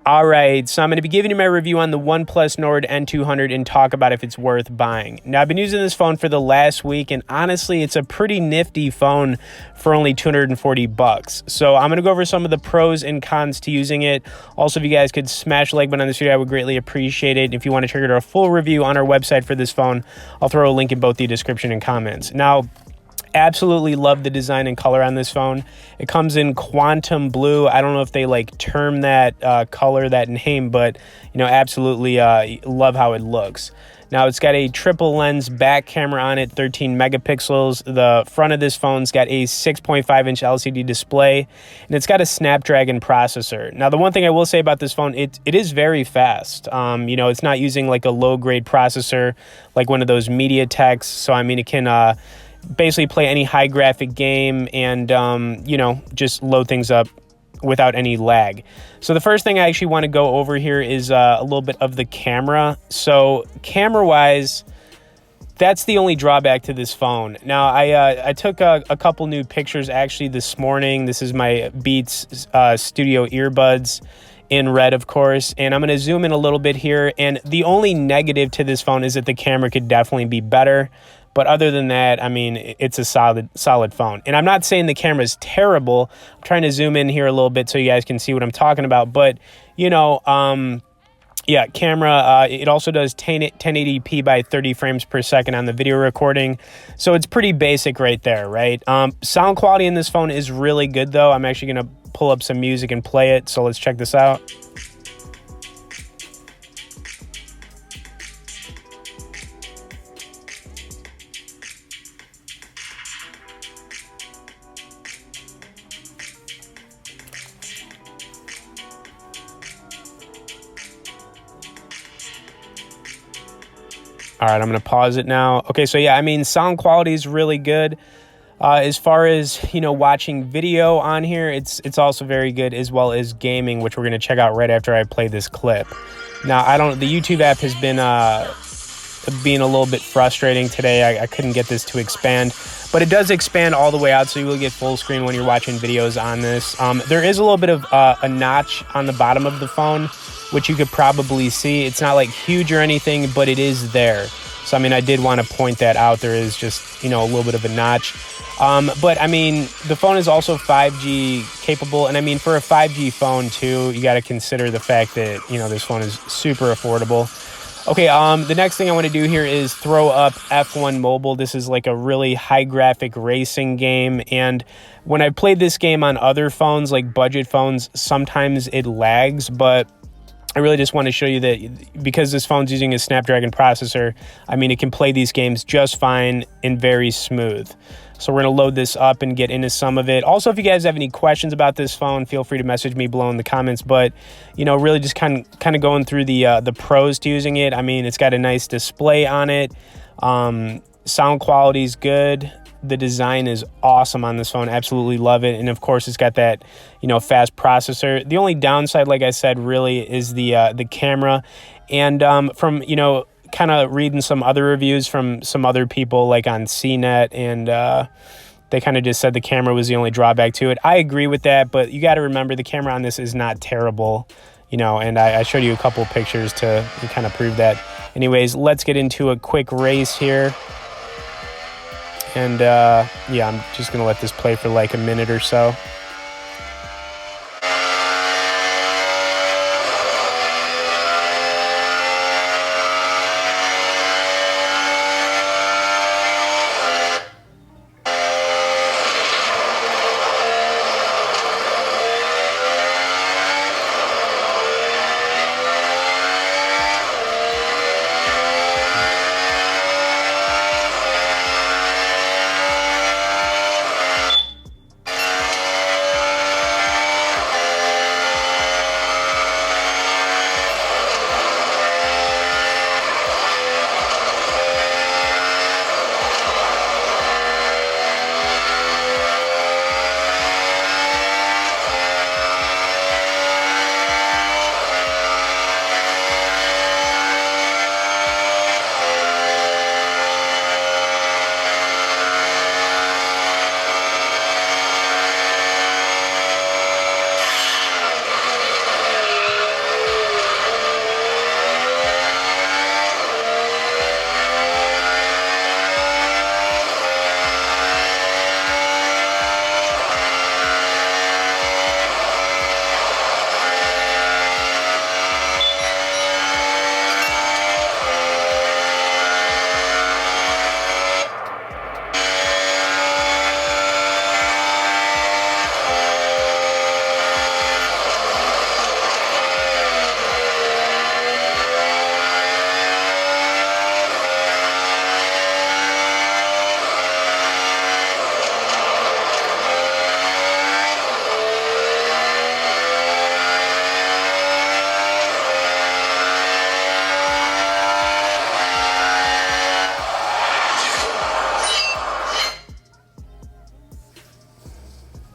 All right, so I'm going to be giving you my review on the OnePlus Nord N200 and talk about if it's worth buying. Now, I've been using this phone for the last week, and honestly, it's a pretty nifty phone for only $240. So I'm going to go over some of the pros and cons to using it. Also, if you guys could smash the like button on this video, I would greatly appreciate it. If you want to check out our full review on our website for this phone, I'll throw a link in both the description and comments. Now, absolutely love the design and color on this phone. It comes in quantum blue. I don't know if they like term that color, that name, but absolutely love how it looks. Now it's got a triple lens back camera on it, 13 megapixels. The front of this phone's got a 6.5-inch LCD display, and it's got a Snapdragon processor. Now the one thing I will say about this phone, it is very fast. It's not using like a low-grade processor like one of those MediaTeks. So I mean, it can basically play any high graphic game and just load things up without any lag. So the first thing I actually want to go over here is a little bit of the camera. So camera wise, that's the only drawback to this phone. Now I took a couple new pictures actually this morning. This is my Beats Studio earbuds in red, of course, and I'm going to zoom in a little bit here. And the only negative to this phone is that the camera could definitely be better. But other than that, I mean, it's a solid phone. And I'm not saying the camera is terrible. I'm trying to zoom in here a little bit so you guys can see what I'm talking about. But, camera, it also does 1080p by 30 frames per second on the video recording. So it's pretty basic right there, right? Sound quality in this phone is really good, though. I'm actually going to pull up some music and play it. So let's check this out. All right, I'm going to pause it now. Okay, so yeah, I mean, sound quality is really good. As far as, watching video on here, it's also very good, as well as gaming, which we're going to check out right after I play this clip. Now, the YouTube app has been being a little bit frustrating today. I couldn't get this to expand, but it does expand all the way out, so you will get full screen when you're watching videos on this. There is a little bit of a notch on the bottom of the phone, which you could probably see. It's not like huge or anything, but it is there. So, I mean, I did want to point that out. There is just, a little bit of a notch. But, I mean, the phone is also 5G capable. And, I mean, for a 5G phone, too, you got to consider the fact that, this phone is super affordable. Okay, the next thing I want to do here is throw up F1 Mobile. This is like a really high graphic racing game. And when I played this game on other phones, like budget phones, sometimes it lags, but I really just want to show you that because this phone's using a Snapdragon processor, I mean, it can play these games just fine and very smooth. So we're going to load this up and get into some of it. Also, if you guys have any questions about this phone, feel free to message me below in the comments. But, really just kind of going through the pros to using it. I mean, it's got a nice display on it. Sound quality is good. The design is awesome on this phone. Absolutely love it. And of course, it's got that, fast processor. The only downside, like I said, really is the camera. And from, kind of reading some other reviews from some other people like on CNET, and they kind of just said the camera was the only drawback to it. I agree with that, but you got to remember the camera on this is not terrible, and I showed you a couple pictures to kind of prove that. Anyways, let's get into a quick race here. And I'm just going to let this play for like a minute or so.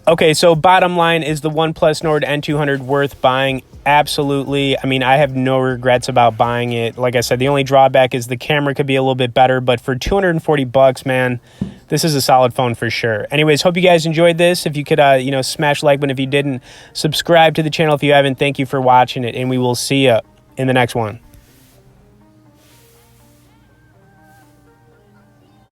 Okay, so bottom line, is the OnePlus Nord N200 worth buying? Absolutely. I mean, I have no regrets about buying it. Like I said, the only drawback is the camera could be a little bit better, but for 240 bucks, man, this is a solid phone for sure. Anyways, hope you guys enjoyed this. If you could, smash like button if you didn't, subscribe to the channel if you haven't. Thank you for watching it, and we will see you in the next one.